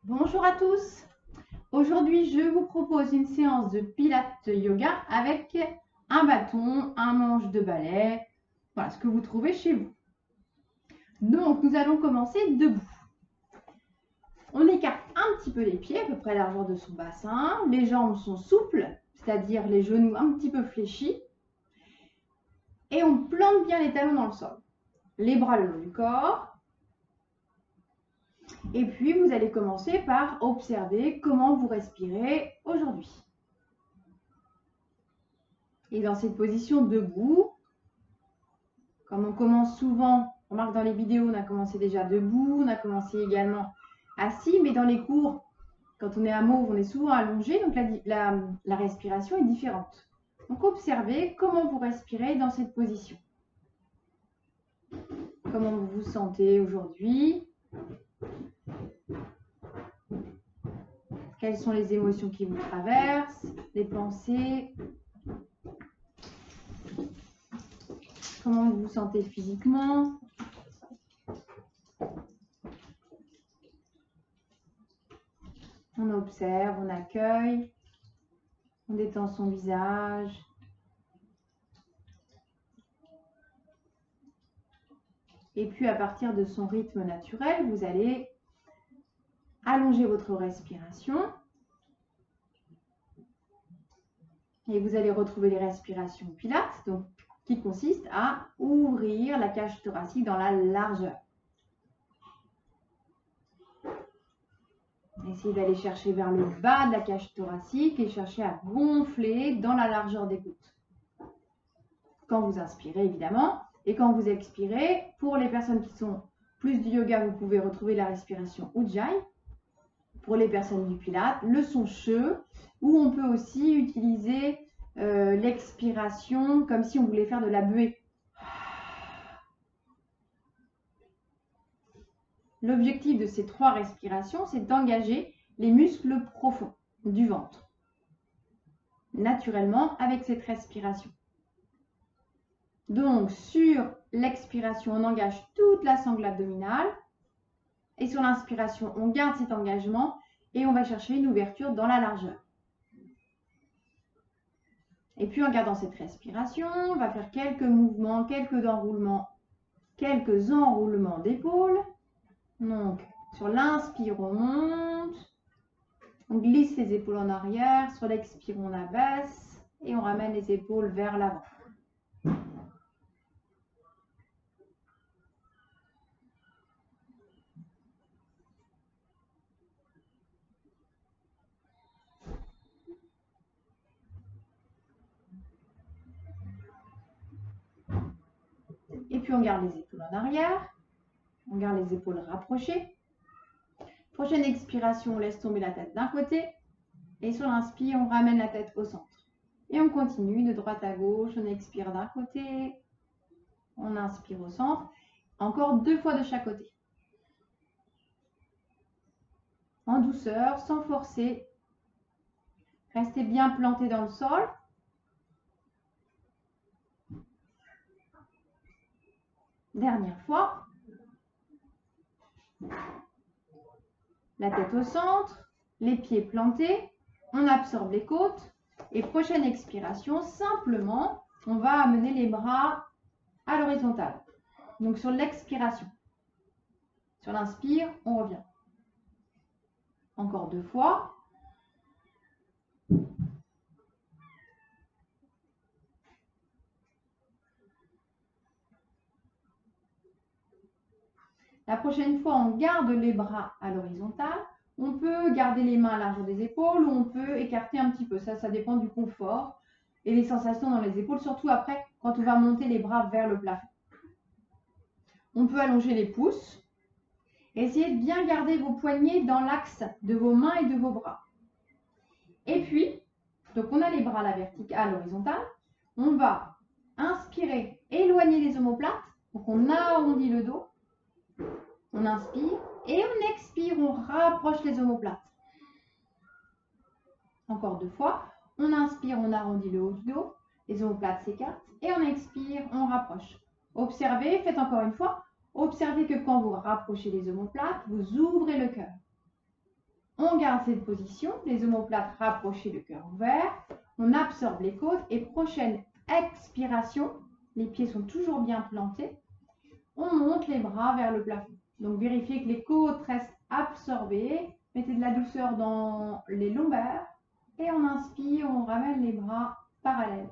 Bonjour à tous. Aujourd'hui, je vous propose une séance de Pilates Yoga avec un bâton, un manche de balai, voilà ce que vous trouvez chez vous. Donc, nous allons commencer debout. On écarte un petit peu les pieds, à peu près la largeur de son bassin. Les jambes sont souples, c'est-à-dire les genoux un petit peu fléchis. Et on plante bien les talons dans le sol. Les bras le long du corps. Et puis, vous allez commencer par observer comment vous respirez aujourd'hui. Et dans cette position debout, comme on commence souvent, on remarque dans les vidéos, on a commencé déjà debout, on a commencé également assis, mais dans les cours, quand on est à Mauve, on est souvent allongé, donc la respiration est différente. Donc observez comment vous respirez dans cette position. Comment vous vous sentez aujourd'hui? Quelles sont les émotions qui vous traversent? Les pensées? Comment vous vous sentez physiquement? On observe, on accueille, on détend son visage. Et puis, à partir de son rythme naturel, vous allez allonger votre respiration. Et vous allez retrouver les respirations Pilates, donc, qui consistent à ouvrir la cage thoracique dans la largeur. Essayez d'aller chercher vers le bas de la cage thoracique et chercher à gonfler dans la largeur des côtes. Quand vous inspirez, évidemment, et quand vous expirez, pour les personnes qui sont plus du yoga, vous pouvez retrouver la respiration Ujjayi. Pour les personnes du Pilates, le son che, où on peut aussi utiliser l'expiration comme si on voulait faire de la buée. L'objectif de ces 3 respirations, c'est d'engager les muscles profonds du ventre, naturellement avec cette respiration. Donc, sur l'expiration, on engage toute la sangle abdominale. Et sur l'inspiration, on garde cet engagement et on va chercher une ouverture dans la largeur. Et puis, en gardant cette respiration, on va faire quelques mouvements, quelques enroulements d'épaules. Donc, sur l'inspire, on monte. On glisse les épaules en arrière. Sur l'expire, on abaisse. Et on ramène les épaules vers l'avant. Et puis, on garde les épaules en arrière. On garde les épaules rapprochées. Prochaine expiration, on laisse tomber la tête d'un côté. Et sur l'inspire, on ramène la tête au centre. Et on continue de droite à gauche. On expire d'un côté. On inspire au centre. Encore 2 fois de chaque côté. En douceur, sans forcer. Restez bien planté dans le sol. Dernière fois. La tête au centre, les pieds plantés. On absorbe les côtes. Et prochaine expiration, simplement, on va amener les bras à l'horizontale. Donc sur l'expiration. Sur l'inspire, on revient. Encore 2 fois. La prochaine fois, on garde les bras à l'horizontale. On peut garder les mains à largeur des épaules ou on peut écarter un petit peu. Ça dépend du confort et des sensations dans les épaules, surtout après quand on va monter les bras vers le plafond. On peut allonger les pouces. Essayez de bien garder vos poignets dans l'axe de vos mains et de vos bras. Et puis, donc on a les bras à l'horizontale. On va inspirer, éloigner les omoplates. Donc on arrondit le dos. On inspire et on expire, on rapproche les omoplates. Encore 2 fois. On inspire, on arrondit le haut du dos. Les omoplates s'écartent. Et on expire, on rapproche. Observez, faites encore une fois. Observez que quand vous rapprochez les omoplates, vous ouvrez le cœur. On garde cette position, les omoplates rapprochées, le cœur ouvert. On absorbe les côtes et prochaine expiration, les pieds sont toujours bien plantés. On monte les bras vers le plafond. Donc vérifiez que les côtes restent absorbées. Mettez de la douceur dans les lombaires. Et on inspire, on ramène les bras parallèles.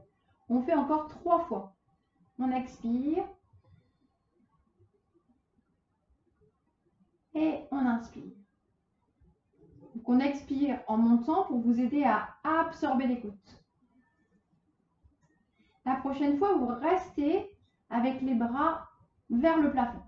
On fait encore 3 fois. On expire. Et on inspire. Donc on expire en montant pour vous aider à absorber les côtes. La prochaine fois, vous restez avec les bras vers le plafond.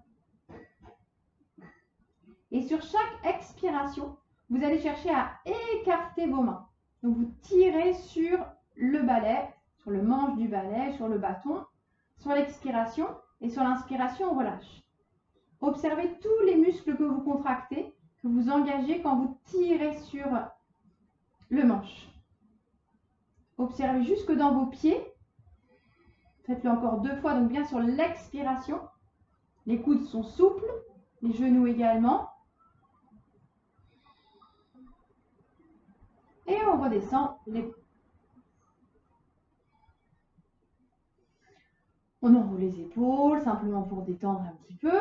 Et sur chaque expiration, vous allez chercher à écarter vos mains. Donc vous tirez sur le balai, sur le manche du balai, sur le bâton, sur l'expiration et sur l'inspiration, on relâche. Observez tous les muscles que vous contractez, que vous engagez quand vous tirez sur le manche. Observez jusque dans vos pieds. Faites-le encore 2 fois, donc bien sur l'expiration. Les coudes sont souples, les genoux également. Et on redescend les... On enroule les épaules, simplement pour détendre un petit peu.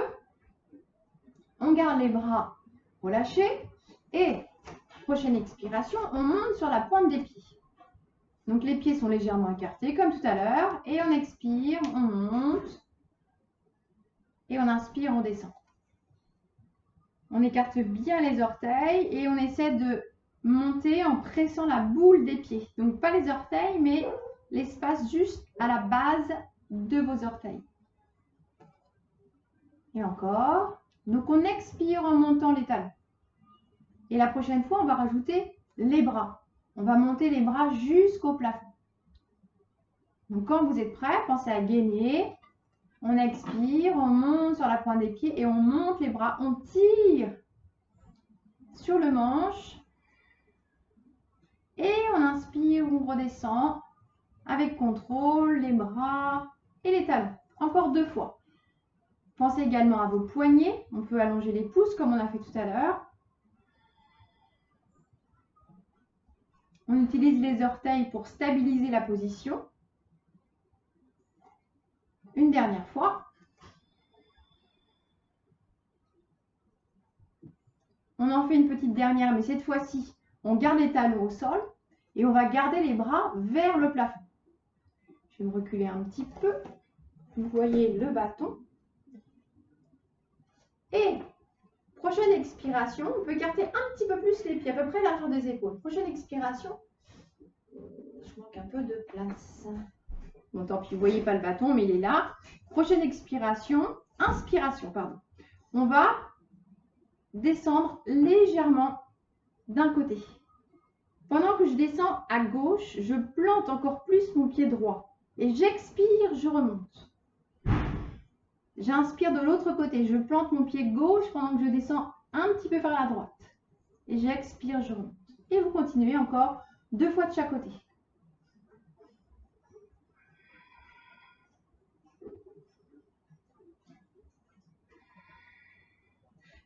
On garde les bras relâchés. Et, prochaine expiration, on monte sur la pointe des pieds. Donc les pieds sont légèrement écartés, comme tout à l'heure. Et on expire, on monte. Et on inspire, on descend. On écarte bien les orteils et on essaie de monter en pressant la boule des pieds. Donc pas les orteils, mais l'espace juste à la base de vos orteils. Et encore. Donc on expire en montant les talons. Et la prochaine fois, on va rajouter les bras. On va monter les bras jusqu'au plafond. Donc quand vous êtes prêts, pensez à gainer. On expire, on monte sur la pointe des pieds et on monte les bras. On tire sur le manche. Et on inspire, on redescend avec contrôle, les bras et les talons. Encore 2 fois. Pensez également à vos poignets. On peut allonger les pouces comme on a fait tout à l'heure. On utilise les orteils pour stabiliser la position. Une dernière fois. On en fait une petite dernière, mais cette fois-ci, on garde les talons au sol et on va garder les bras vers le plafond. Je vais me reculer un petit peu. Vous voyez le bâton. Et prochaine expiration, on peut écarter un petit peu plus les pieds, à peu près largeur des épaules. Prochaine expiration. Je manque un peu de place. Bon, tant pis, vous ne voyez pas le bâton, mais il est là. Prochaine expiration, inspiration, pardon. On va descendre légèrement d'un côté. Pendant que je descends à gauche, je plante encore plus mon pied droit. Et j'expire, je remonte. J'inspire de l'autre côté, je plante mon pied gauche pendant que je descends un petit peu vers la droite. Et j'expire, je remonte. Et vous continuez encore 2 fois de chaque côté.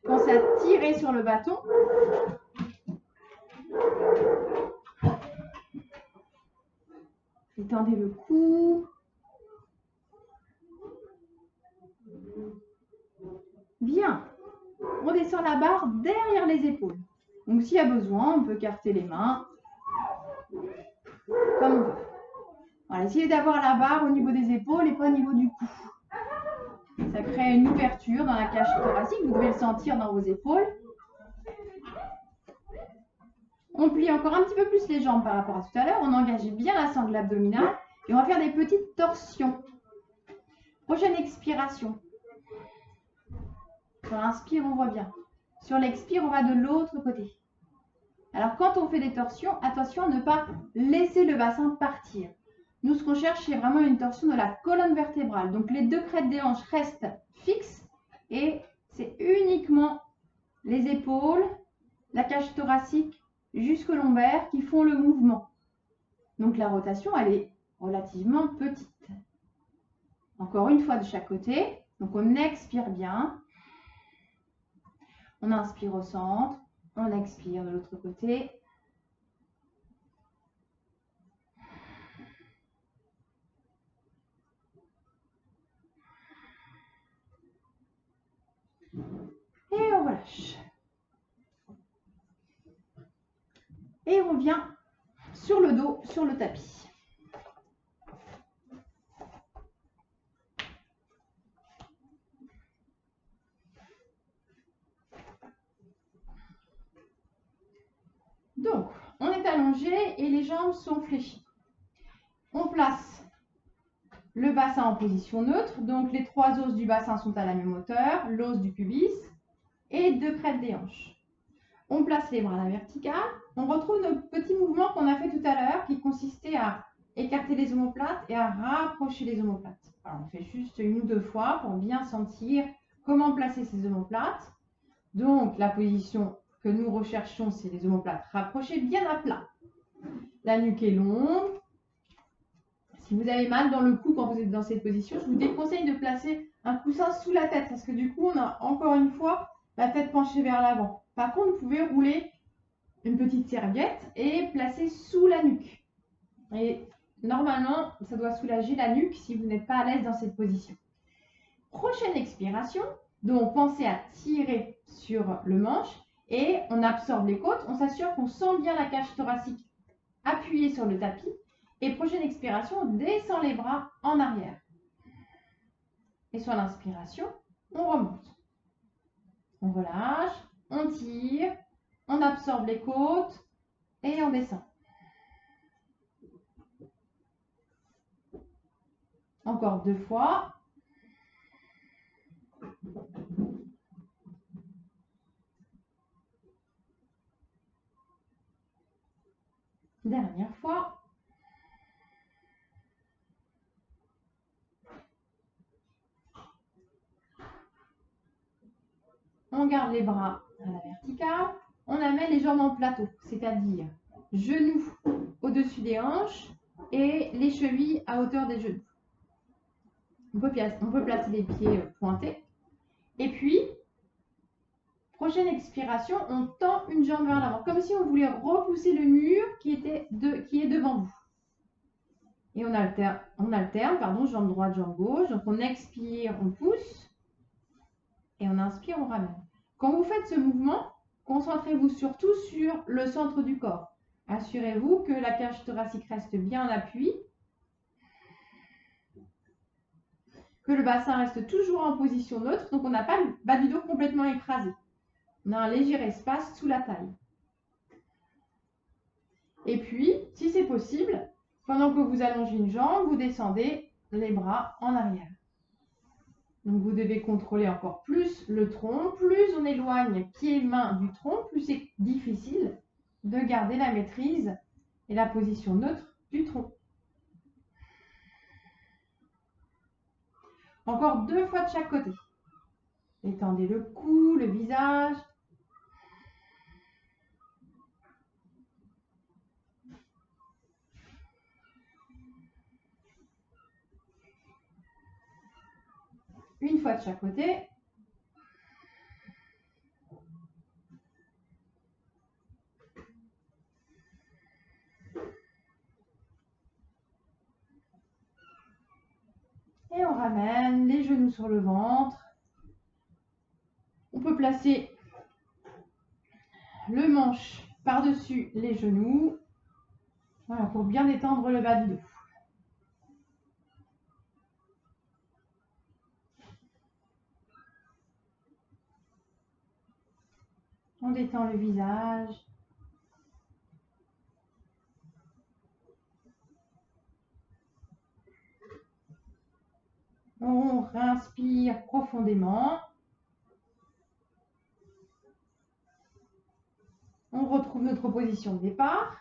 Pensez à tirer sur le bâton. Étendez le cou. Bien. On descend la barre derrière les épaules. Donc s'il y a besoin, on peut écarter les mains. Comme on veut. Voilà, essayez d'avoir la barre au niveau des épaules et pas au niveau du cou. Ça crée une ouverture dans la cage thoracique. Vous devez le sentir dans vos épaules. On plie encore un petit peu plus les jambes par rapport à tout à l'heure. On engage bien la sangle abdominale. Et on va faire des petites torsions. Prochaine expiration. Sur l'inspire, on revient. Sur l'expire, on va de l'autre côté. Alors, quand on fait des torsions, attention à ne pas laisser le bassin partir. Nous, ce qu'on cherche, c'est vraiment une torsion de la colonne vertébrale. Donc, les 2 crêtes des hanches restent fixes et c'est uniquement les épaules, la cage thoracique jusqu'au lombaire qui font le mouvement. Donc, la rotation, elle est relativement petite. Encore une fois de chaque côté. Donc, on expire bien. On inspire au centre. On expire de l'autre côté. Et on relâche. Et on vient sur le dos, sur le tapis. Donc, on est allongé et les jambes sont fléchies. On place le bassin en position neutre. Donc, les 3 os du bassin sont à la même hauteur, l'os du pubis et 2 crêtes des hanches. On place les bras à la verticale. On retrouve nos petits mouvements qu'on a fait tout à l'heure qui consistaient à écarter les omoplates et à rapprocher les omoplates. Alors, on fait juste 1 ou 2 fois pour bien sentir comment placer ces omoplates. Donc, la position que nous recherchons, c'est les omoplates rapprochées bien à plat. La nuque est longue. Si vous avez mal dans le cou quand vous êtes dans cette position, je vous déconseille de placer un coussin sous la tête parce que du coup, on a encore une fois la tête penchée vers l'avant. Par contre, vous pouvez rouler une petite serviette et placer sous la nuque. Et normalement, ça doit soulager la nuque si vous n'êtes pas à l'aise dans cette position. Prochaine expiration, donc pensez à tirer sur le manche et on absorbe les côtes. On s'assure qu'on sent bien la cage thoracique appuyée sur le tapis. Et prochaine expiration, on descend les bras en arrière. Et sur l'inspiration, on remonte. On relâche, on tire, on absorbe les côtes et on descend. Encore 2 fois. Dernière fois. On garde les bras à la verticale. On amène les jambes en plateau, c'est-à-dire genoux au-dessus des hanches et les chevilles à hauteur des genoux. On peut placer les pieds pointés. Et puis, prochaine expiration, on tend une jambe vers l'avant, comme si on voulait repousser le mur qui est devant vous. Et on alterne, jambe droite, jambe gauche. Donc on expire, on pousse. Et on inspire, on ramène. Quand vous faites ce mouvement, concentrez-vous surtout sur le centre du corps. Assurez-vous que la cage thoracique reste bien en appui. Que le bassin reste toujours en position neutre. Donc on n'a pas le bas du dos complètement écrasé. On a un léger espace sous la taille. Et puis, si c'est possible, pendant que vous allongez une jambe, vous descendez les bras en arrière. Donc, vous devez contrôler encore plus le tronc. Plus on éloigne pieds, mains du tronc, plus c'est difficile de garder la maîtrise et la position neutre du tronc. Encore 2 fois de chaque côté. Étendez le cou, le visage. Une fois de chaque côté. Et on ramène les genoux sur le ventre. On peut placer le manche par-dessus les genoux. Voilà, pour bien détendre le bas du dos. On détend le visage. On respire profondément. On retrouve notre position de départ.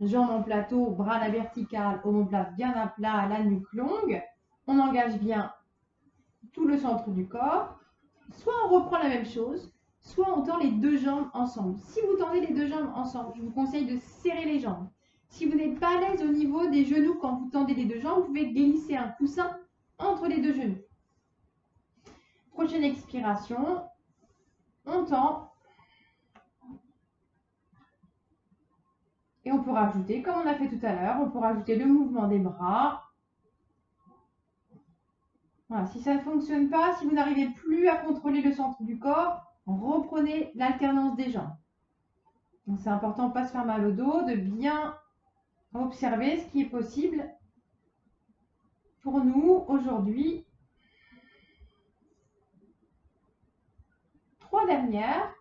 Jambes en plateau, bras à la verticale, omoplate bien à plat, la nuque longue. On engage bien tout le centre du corps. Soit on reprend la même chose, soit on tend les 2 jambes ensemble. Si vous tendez les 2 jambes ensemble, je vous conseille de serrer les jambes. Si vous n'êtes pas à l'aise au niveau des genoux quand vous tendez les 2 jambes, vous pouvez glisser un coussin entre les 2 genoux. Prochaine expiration, on tend Et on peut rajouter, comme on a fait tout à l'heure, on peut rajouter le mouvement des bras. Voilà, si ça ne fonctionne pas, si vous n'arrivez plus à contrôler le centre du corps, reprenez l'alternance des jambes. Donc c'est important de ne pas se faire mal au dos, de bien observer ce qui est possible pour nous aujourd'hui. 3 dernières.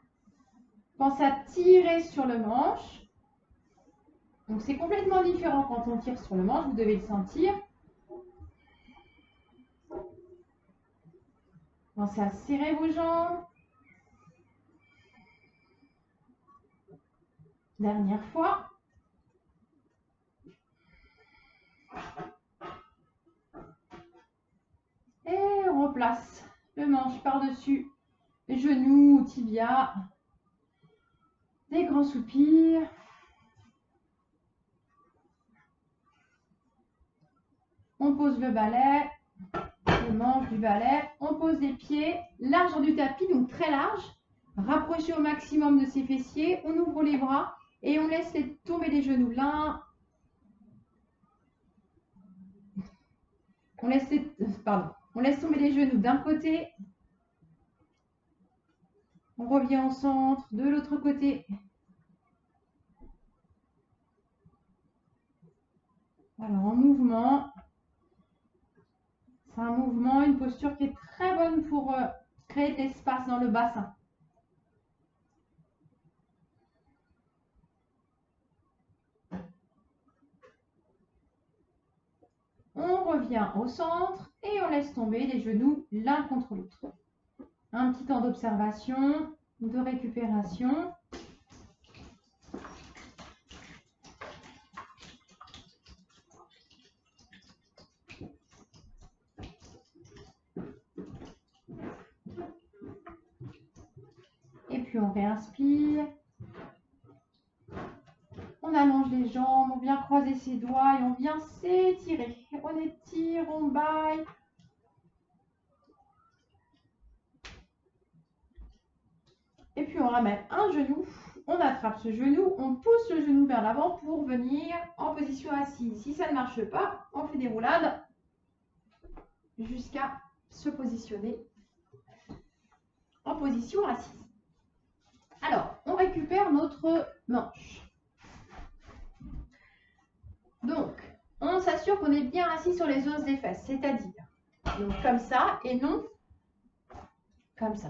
Pensez à tirer sur le manche. Donc c'est complètement différent quand on tire sur le manche, vous devez le sentir. Pensez à serrer vos jambes. Dernière fois. Et on replace le manche par-dessus les genoux, tibia. Des grands soupirs. On pose le balai, le manche du balai. On pose les pieds, largeur du tapis, donc très large. Rapprochez au maximum de ses fessiers. On ouvre les bras et on laisse tomber les genoux. L'un. On laisse tomber les genoux d'un côté. On revient au centre de l'autre côté. Alors en mouvement. C'est un mouvement, une posture qui est très bonne pour créer de l'espace dans le bassin. On revient au centre et on laisse tomber les genoux l'un contre l'autre. Un petit temps d'observation, de récupération. Et puis on réinspire. On allonge les jambes, on vient croiser ses doigts et on vient s'étirer. On étire, on baille. Et puis on ramène un genou, on attrape ce genou, on pousse le genou vers l'avant pour venir en position assise. Si ça ne marche pas, on fait des roulades jusqu'à se positionner en position assise. Alors, on récupère notre manche. Donc, on s'assure qu'on est bien assis sur les os des fesses, c'est-à-dire comme ça et non comme ça.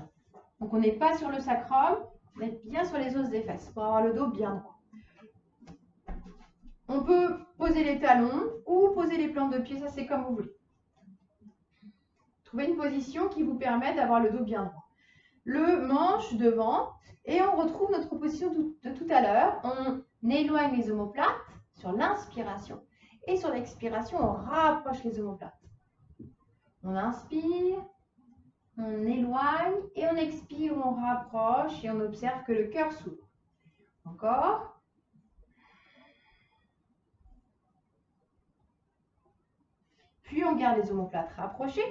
Donc, on n'est pas sur le sacrum, on est bien sur les os des fesses pour avoir le dos bien droit. On peut poser les talons ou poser les plantes de pied, ça c'est comme vous voulez. Trouvez une position qui vous permet d'avoir le dos bien droit. Le manche devant et on retrouve notre position de tout à l'heure. On éloigne les omoplates sur l'inspiration et sur l'expiration, on rapproche les omoplates. On inspire, on éloigne et on expire, on rapproche et on observe que le cœur s'ouvre. Encore. Puis on garde les omoplates rapprochées.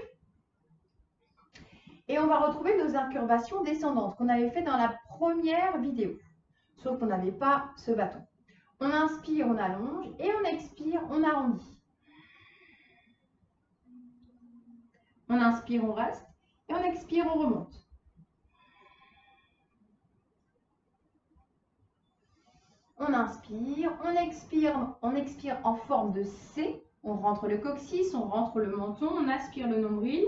Et on va retrouver nos incurvations descendantes qu'on avait fait dans la première vidéo. Sauf qu'on n'avait pas ce bâton. On inspire, on allonge et on expire, on arrondit. On inspire, on reste et on expire, on remonte. On inspire, on expire en forme de C. On rentre le coccyx, on rentre le menton, on aspire le nombril.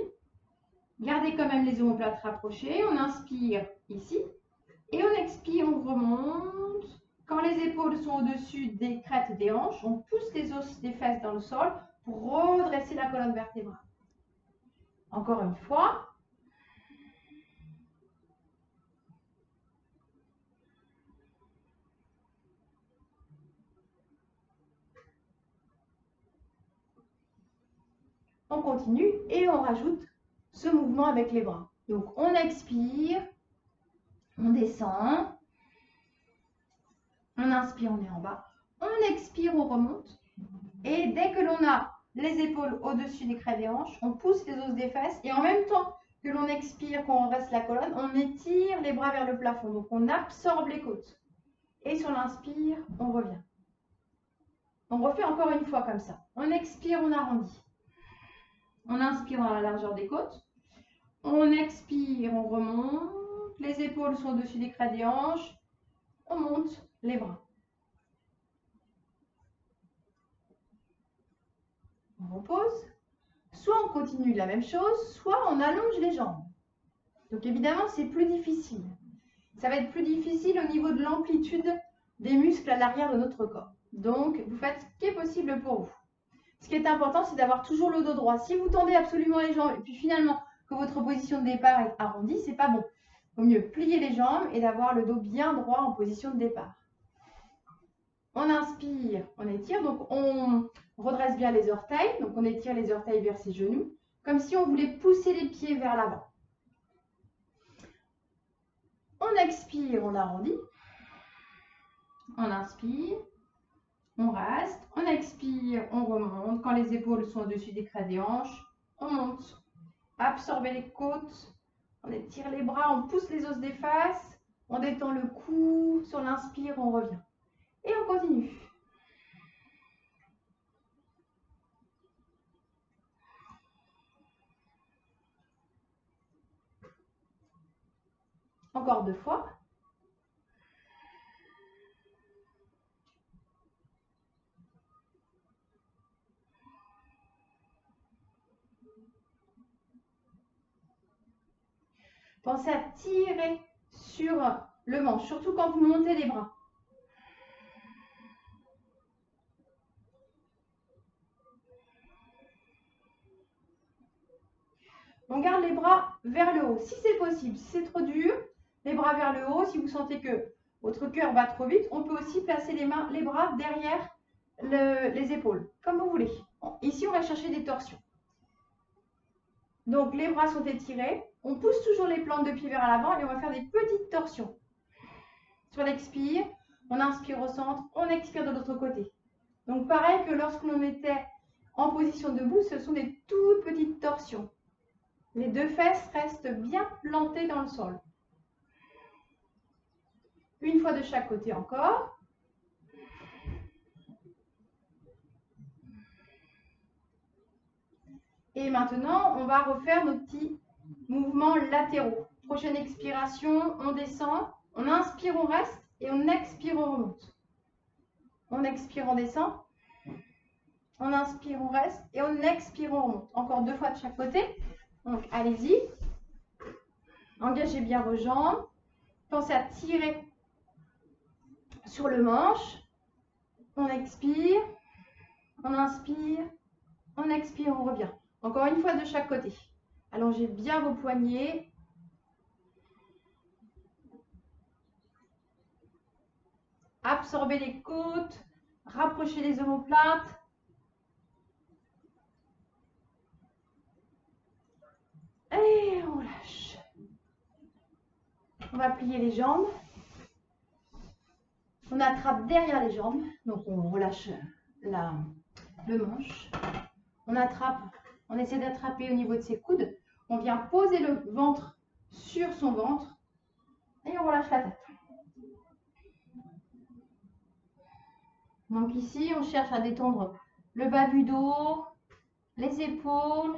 Gardez quand même les omoplates rapprochées. On inspire ici et on expire, on remonte. Quand les épaules sont au-dessus des crêtes des hanches, on pousse les os des fesses dans le sol pour redresser la colonne vertébrale. Encore une fois. On continue et on rajoute ce mouvement avec les bras. Donc on expire, on descend, on inspire, on est en bas, on expire, on remonte. Et dès que l'on a les épaules au-dessus des crêtes des hanches, on pousse les os des fesses et en même temps que l'on expire, qu'on reste la colonne, on étire les bras vers le plafond. Donc on absorbe les côtes. Et sur l'inspire, on revient. On refait encore une fois comme ça. On expire, on arrondit. On inspire dans la largeur des côtes. On expire, on remonte. Les épaules sont au-dessus des crêtes des hanches. On monte les bras. On repose. Soit on continue la même chose, soit on allonge les jambes. Donc évidemment, c'est plus difficile. Ça va être plus difficile au niveau de l'amplitude des muscles à l'arrière de notre corps. Donc, vous faites ce qui est possible pour vous. Ce qui est important, c'est d'avoir toujours le dos droit. Si vous tendez absolument les jambes et puis finalement que votre position de départ est arrondie, c'est pas bon. Il vaut mieux plier les jambes et d'avoir le dos bien droit en position de départ. On inspire, on étire, donc on redresse bien les orteils. Donc on étire les orteils vers ses genoux, comme si on voulait pousser les pieds vers l'avant. On expire, on arrondit. On inspire. On reste, on expire, on remonte. Quand les épaules sont au-dessus des crêtes des hanches, on monte. Absorbez les côtes, on étire les bras, on pousse les os des faces, on détend le cou, sur l'inspire, on revient. Et on continue. Encore 2 fois. Pensez à tirer sur le manche, surtout quand vous montez les bras. On garde les bras vers le haut, si c'est possible. Si c'est trop dur, les bras vers le haut. Si vous sentez que votre cœur bat trop vite, on peut aussi placer les bras derrière les épaules, comme vous voulez. Bon, ici, on va chercher des torsions. Donc, les bras sont étirés. On pousse toujours les plantes de pied vers l'avant et on va faire des petites torsions. Sur l'expire, on inspire au centre, on expire de l'autre côté. Donc, pareil que lorsque l'on était en position debout, ce sont des toutes petites torsions. Les 2 fesses restent bien plantées dans le sol. Une fois de chaque côté encore. Et maintenant, on va refaire nos petits mouvements latéraux. Prochaine expiration, on descend. On inspire, on reste. Et on expire, on remonte. On expire, on descend. On inspire, on reste. Et on expire, on remonte. Encore 2 fois de chaque côté. Donc, allez-y. Engagez bien vos jambes. Pensez à tirer sur le manche. On expire. On inspire. On expire, on revient. Encore une fois de chaque côté. Allongez bien vos poignets. Absorbez les côtes. Rapprochez les omoplates. Et on lâche. On va plier les jambes. On attrape derrière les jambes. Donc on relâche le manche. On attrape, on essaie d'attraper au niveau de ses coudes. On vient poser le ventre sur son ventre. Et on relâche la tête. Donc ici, on cherche à détendre le bas du dos, les épaules.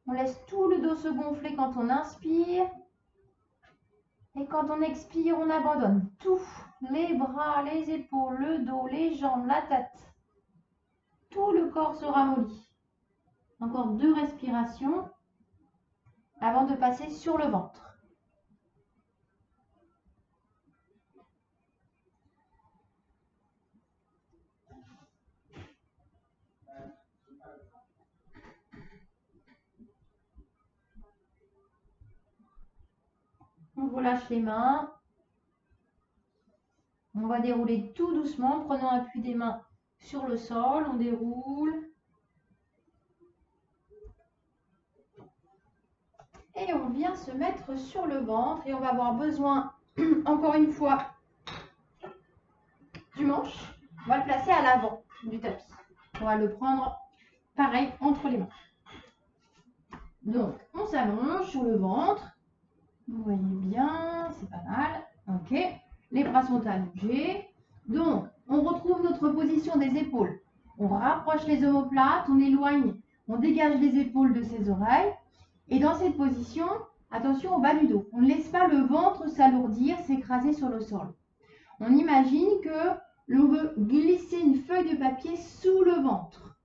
On laisse tout le dos se gonfler quand on inspire. Et quand on expire, on abandonne tout. Les bras, les épaules, le dos, les jambes, la tête. Tout le corps se ramollit. Encore 2 respirations avant de passer sur le ventre. On relâche les mains. On va dérouler tout doucement, prenant appui des mains sur le sol. On déroule. Et on vient se mettre sur le ventre. Et on va avoir besoin, encore une fois, du manche. On va le placer à l'avant du tapis. On va le prendre pareil entre les mains. Donc, on s'allonge sur le ventre. Vous voyez bien, c'est pas mal. Ok. Les bras sont allongés. Donc, on retrouve notre position des épaules. On rapproche les omoplates, on éloigne, on dégage les épaules de ses oreilles. Et dans cette position, attention au bas du dos. On ne laisse pas le ventre s'alourdir, s'écraser sur le sol. On imagine que l'on veut glisser une feuille de papier sous le ventre.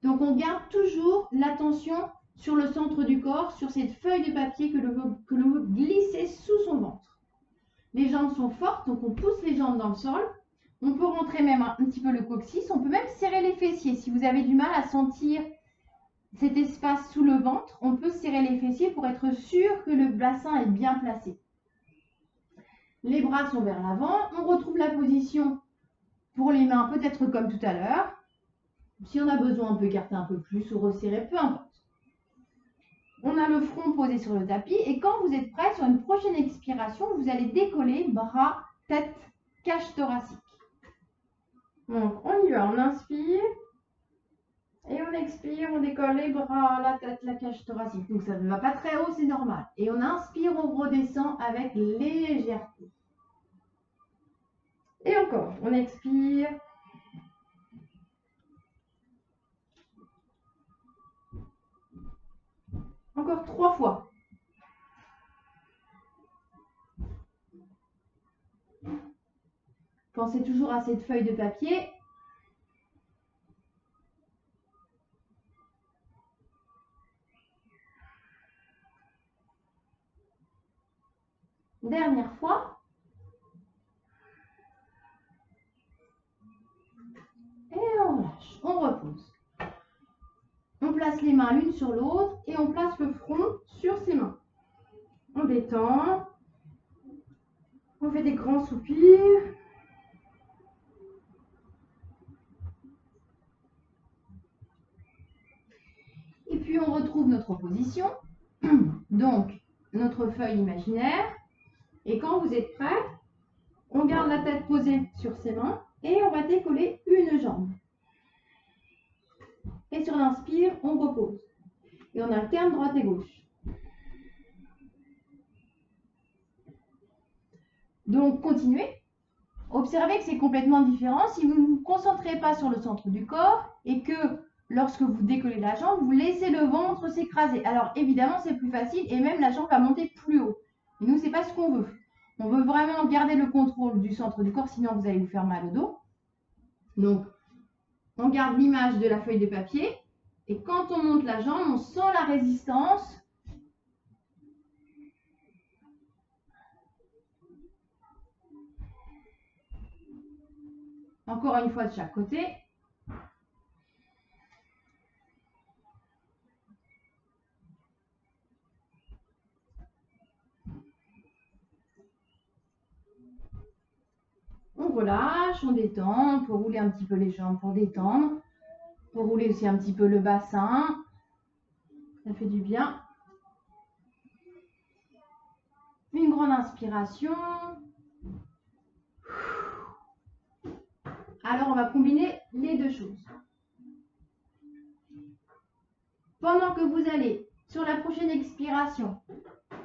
Donc, on garde toujours l'attention sur le centre du corps, sur cette feuille de papier que l'on veut glisser sous son ventre. Les jambes sont fortes, donc on pousse les jambes dans le sol. On peut rentrer même un petit peu le coccyx. On peut même serrer les fessiers. Si vous avez du mal à sentir cet espace sous le ventre, on peut serrer les fessiers pour être sûr que le bassin est bien placé. Les bras sont vers l'avant. On retrouve la position pour les mains, peut-être comme tout à l'heure. Si on a besoin, on peut écarter un peu plus ou resserrer, peu importe. On a le front posé sur le tapis et quand vous êtes prêt, sur une prochaine expiration, vous allez décoller bras, tête, cage thoracique. Donc, on y va, on inspire et on expire, on décolle les bras, la tête, la cage thoracique. Donc, ça ne va pas très haut, c'est normal. Et on inspire, on redescend avec légèreté. Et encore, on expire. Encore 3 fois. Pensez toujours à cette feuille de papier. Dernière fois. Et on relâche, on repose. On place les mains l'une sur l'autre et on place le front sur ses mains. On détend. On fait des grands soupirs. Et puis on retrouve notre position. Donc, notre feuille imaginaire. Et quand vous êtes prêt, on garde la tête posée sur ses mains et on va décoller une jambe. Et sur l'inspire, on repose. Et on alterne droite et gauche. Donc, continuez. Observez que c'est complètement différent. Si vous ne vous concentrez pas sur le centre du corps et que lorsque vous décollez la jambe, vous laissez le ventre s'écraser. Alors, évidemment, c'est plus facile et même la jambe va monter plus haut. Et nous, ce n'est pas ce qu'on veut. On veut vraiment garder le contrôle du centre du corps, sinon vous allez vous faire mal au dos. Donc, on garde l'image de la feuille de papier. Et quand on monte la jambe, on sent la résistance. Encore une fois de chaque côté. On relâche, on détend. On peut rouler un petit peu les jambes pour détendre. Pour rouler aussi un petit peu le bassin. Ça fait du bien. Une grande inspiration. Alors, on va combiner les deux choses. Pendant que vous allez, sur la prochaine expiration,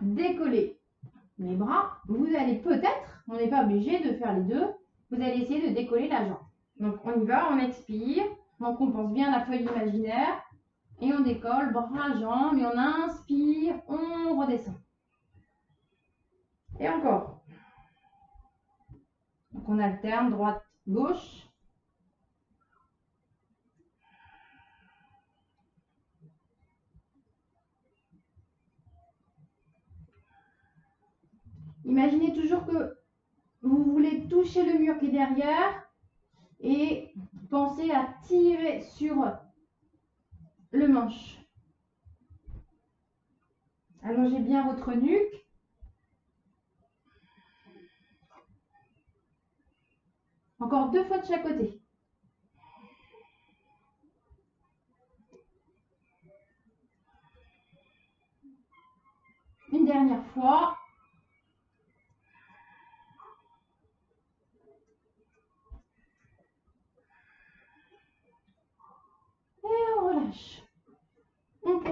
décoller les bras, vous allez peut-être, on n'est pas obligé de faire les deux, vous allez essayer de décoller la jambe. Donc, on y va, on expire, on compense bien la feuille imaginaire et on décolle bras, jambes et on inspire, on redescend. Et encore. Donc, on alterne droite, gauche. Imaginez toujours que vous voulez toucher le mur qui est derrière et pensez à tirer sur le manche. Allongez bien votre nuque. Encore 2 fois de chaque côté. Une dernière fois.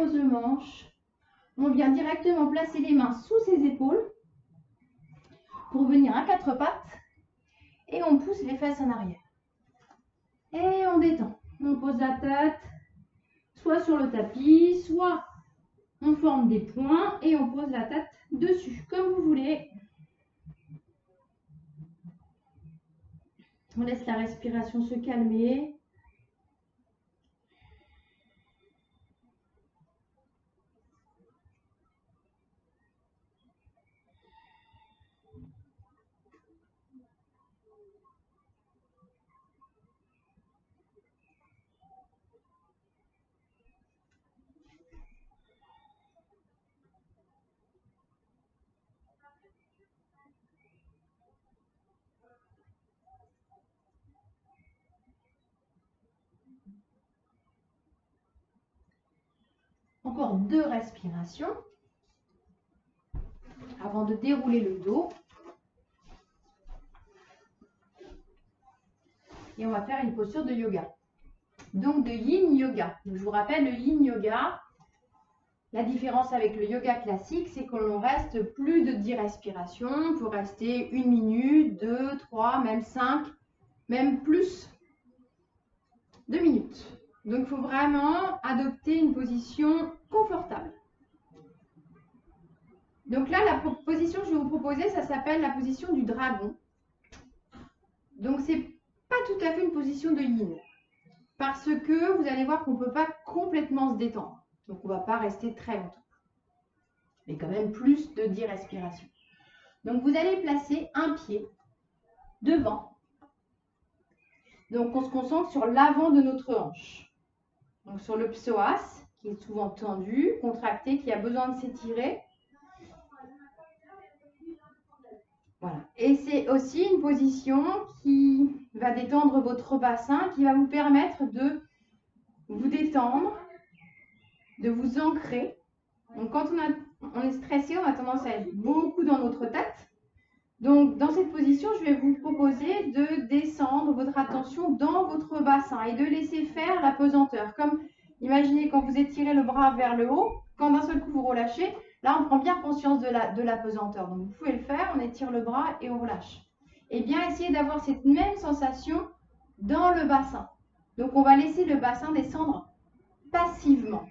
pose le manche. On vient directement placer les mains sous ses épaules pour venir à quatre pattes. Et on pousse les fesses en arrière. Et on détend. On pose la tête soit sur le tapis, soit on forme des points et on pose la tête dessus, comme vous voulez. On laisse la respiration se calmer. Encore 2 respirations avant de dérouler le dos. Et on va faire une posture de yoga. Donc de yin yoga. Donc, je vous rappelle, le yin yoga, la différence avec le yoga classique, c'est que l'on reste plus de 10 respirations. On peut rester 1 minute, 2, 3, même 5, même plus 2 minutes. Donc il faut vraiment adopter une position confortable. Donc là, la position que je vais vous proposer, ça s'appelle la position du dragon. Donc c'est pas tout à fait une position de yin. Parce que vous allez voir qu'on ne peut pas complètement se détendre. Donc on ne va pas rester très longtemps. Mais quand même plus de 10 respirations. Donc vous allez placer un pied devant. Donc on se concentre sur l'avant de notre hanche. Donc sur le psoas, qui est souvent tendu, contracté, qui a besoin de s'étirer. Voilà. Et c'est aussi une position qui va détendre votre bassin, qui va vous permettre de vous détendre, de vous ancrer. Donc quand on est stressé, on a tendance à être beaucoup dans notre tête. Donc dans cette position, je vais vous proposer de descendre votre attention dans votre bassin et de laisser faire la pesanteur. Comme imaginez quand vous étirez le bras vers le haut, quand d'un seul coup vous relâchez, là on prend bien conscience de la pesanteur. Donc vous pouvez le faire, on étire le bras et on relâche. Et bien essayez d'avoir cette même sensation dans le bassin. Donc on va laisser le bassin descendre passivement.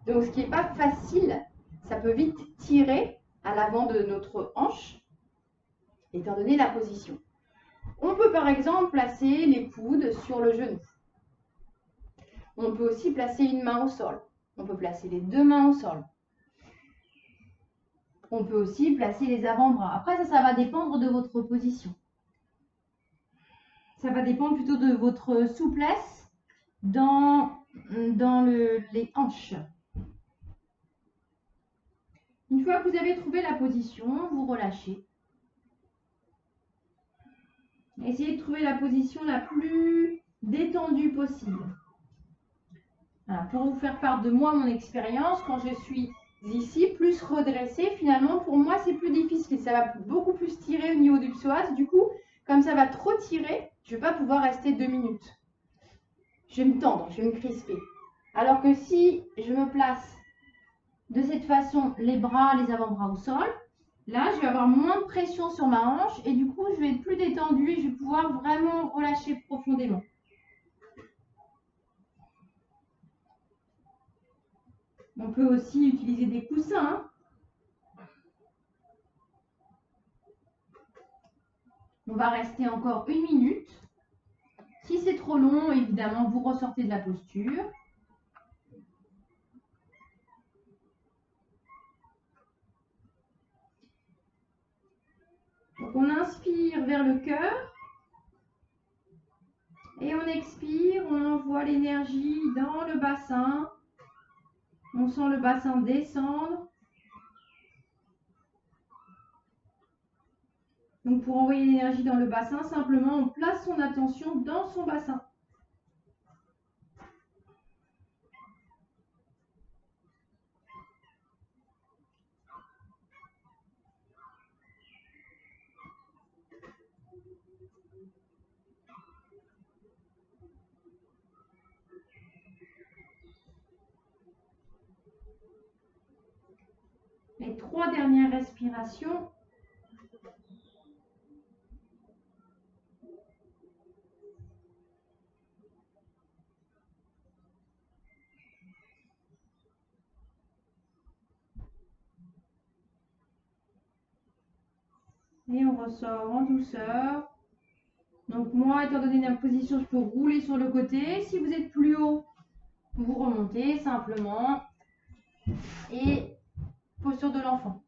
Donc ce qui n'est pas facile, ça peut vite tirer à l'avant de notre hanche, étant donné la position. On peut par exemple placer les coudes sur le genou. On peut aussi placer une main au sol. On peut placer les 2 mains au sol. On peut aussi placer les avant-bras. Après, ça va dépendre de votre position. Ça va dépendre plutôt de votre souplesse dans les hanches. Une fois que vous avez trouvé la position, vous relâchez. Essayez de trouver la position la plus détendue possible. Voilà, pour vous faire part de moi, mon expérience, quand je suis ici, plus redressée, finalement, pour moi, c'est plus difficile. Ça va beaucoup plus tirer au niveau du psoas. Du coup, comme ça va trop tirer, je ne vais pas pouvoir rester 2 minutes. Je vais me tendre, je vais me crisper. Alors que si je me place de cette façon, les bras, les avant-bras au sol, là, je vais avoir moins de pression sur ma hanche et du coup, je vais être plus détendue et je vais pouvoir vraiment relâcher profondément. On peut aussi utiliser des coussins. On va rester encore 1 minute. Si c'est trop long, évidemment, vous ressortez de la posture. Donc on inspire vers le cœur. Et on expire, on envoie l'énergie dans le bassin. On sent le bassin descendre. Donc pour envoyer l'énergie dans le bassin, simplement on place son attention dans son bassin. 3 dernières respirations. Et on ressort en douceur. Donc moi, étant donné ma position, je peux rouler sur le côté. Si vous êtes plus haut, vous remontez simplement. Et posture de l'enfant.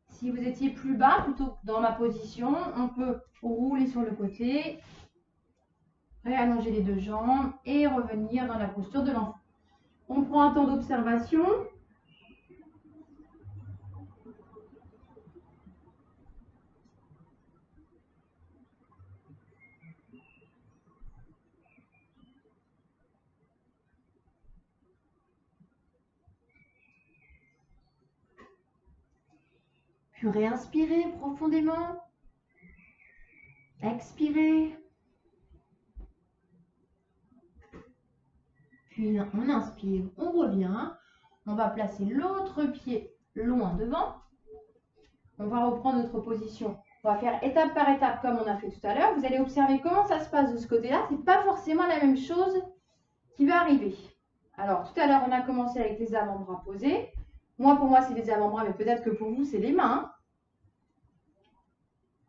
Si vous étiez plus bas, plutôt que dans ma position, on peut rouler sur le côté, réallonger les deux jambes et revenir dans la posture de l'enfant. On prend un temps d'observation. Puis réinspirez profondément. Expirez. Puis on inspire, on revient. On va placer l'autre pied loin devant. On va reprendre notre position. On va faire étape par étape comme on a fait tout à l'heure. Vous allez observer comment ça se passe de ce côté-là. Ce n'est pas forcément la même chose qui va arriver. Alors, tout à l'heure, on a commencé avec les avant-bras posés. Moi, pour moi, c'est les avant-bras, mais peut-être que pour vous, c'est les mains.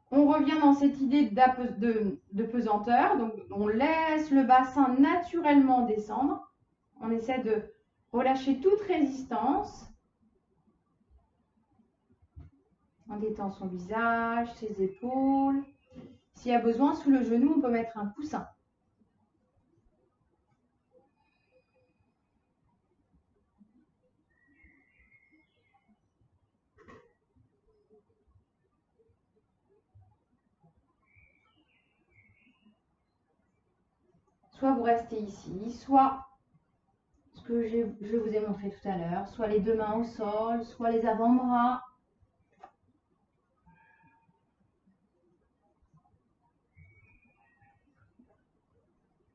On revient dans cette idée de pesanteur. Donc, on laisse le bassin naturellement descendre. On essaie de relâcher toute résistance. On détend son visage, ses épaules. S'il y a besoin, sous le genou, on peut mettre un coussin. Soit vous restez ici, soit ce que je vous ai montré tout à l'heure, soit les deux mains au sol, soit les avant-bras.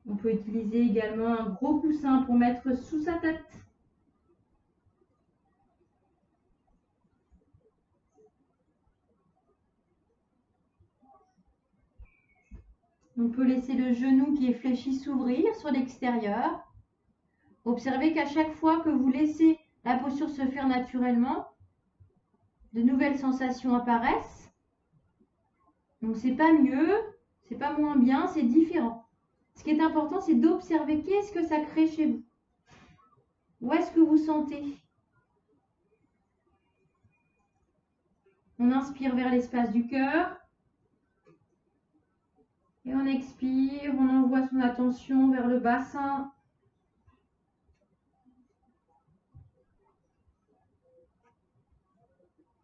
On peut utiliser également un gros coussin pour mettre sous sa tête. On peut laisser le genou qui est fléchi s'ouvrir sur l'extérieur. Observez qu'à chaque fois que vous laissez la posture se faire naturellement, de nouvelles sensations apparaissent. Donc c'est pas mieux, c'est pas moins bien, c'est différent. Ce qui est important, c'est d'observer qu'est-ce que ça crée chez vous. Où est-ce que vous sentez? On inspire vers l'espace du cœur. Et on expire, on envoie son attention vers le bassin.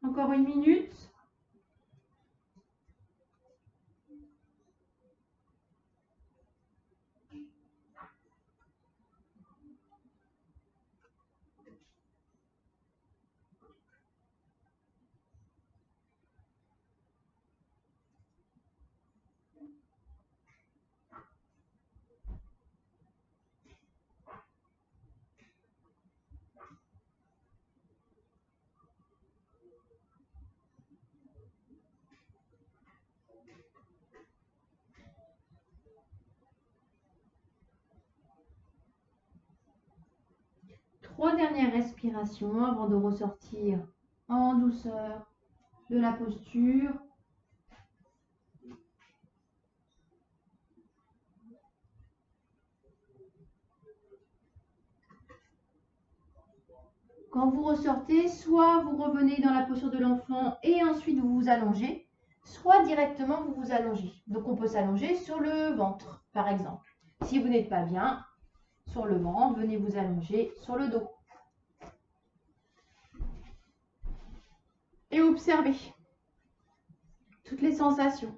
Encore une minute. Trois dernières respirations avant de ressortir en douceur de la posture. Quand vous ressortez, soit vous revenez dans la posture de l'enfant et ensuite vous vous allongez, soit directement vous vous allongez. Donc on peut s'allonger sur le ventre, par exemple. Si vous n'êtes pas bien sur le ventre, venez vous allonger sur le dos. Et observez toutes les sensations.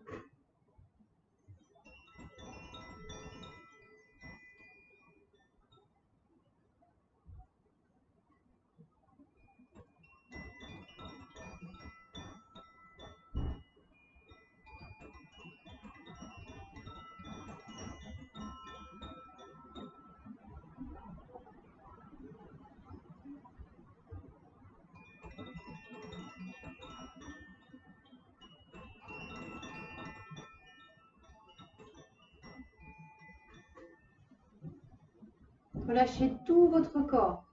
Relâchez tout votre corps.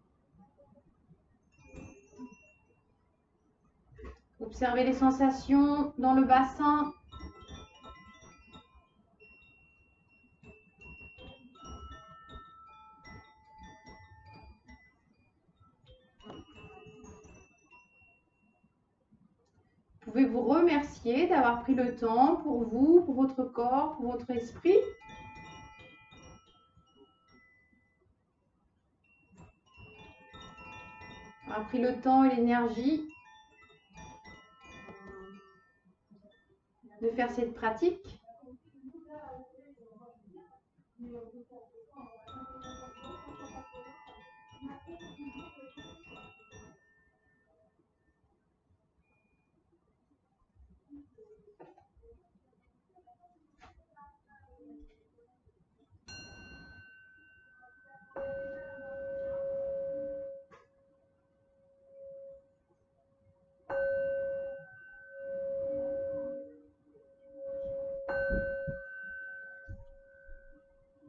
Observez les sensations dans le bassin. Vous pouvez vous remercier d'avoir pris le temps pour vous, pour votre corps, pour votre esprit. Avoir pris le temps et l'énergie de faire cette pratique.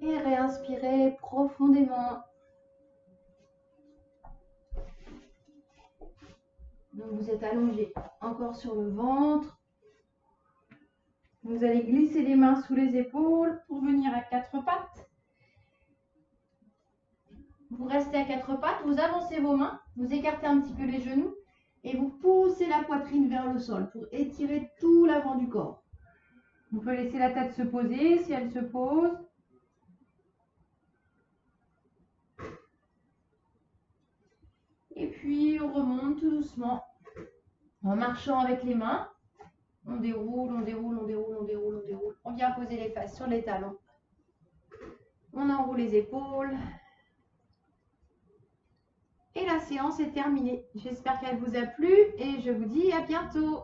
Et réinspirez profondément. Donc vous êtes allongé encore sur le ventre. Vous allez glisser les mains sous les épaules pour venir à quatre pattes. Vous restez à quatre pattes, vous avancez vos mains, vous écartez un petit peu les genoux et vous poussez la poitrine vers le sol pour étirer tout l'avant du corps. On peut laisser la tête se poser si elle se pose. Et puis on remonte tout doucement en marchant avec les mains. On déroule, on déroule, on déroule, on déroule, on déroule. On vient poser les fesses sur les talons. On enroule les épaules. Et la séance est terminée. J'espère qu'elle vous a plu et je vous dis à bientôt.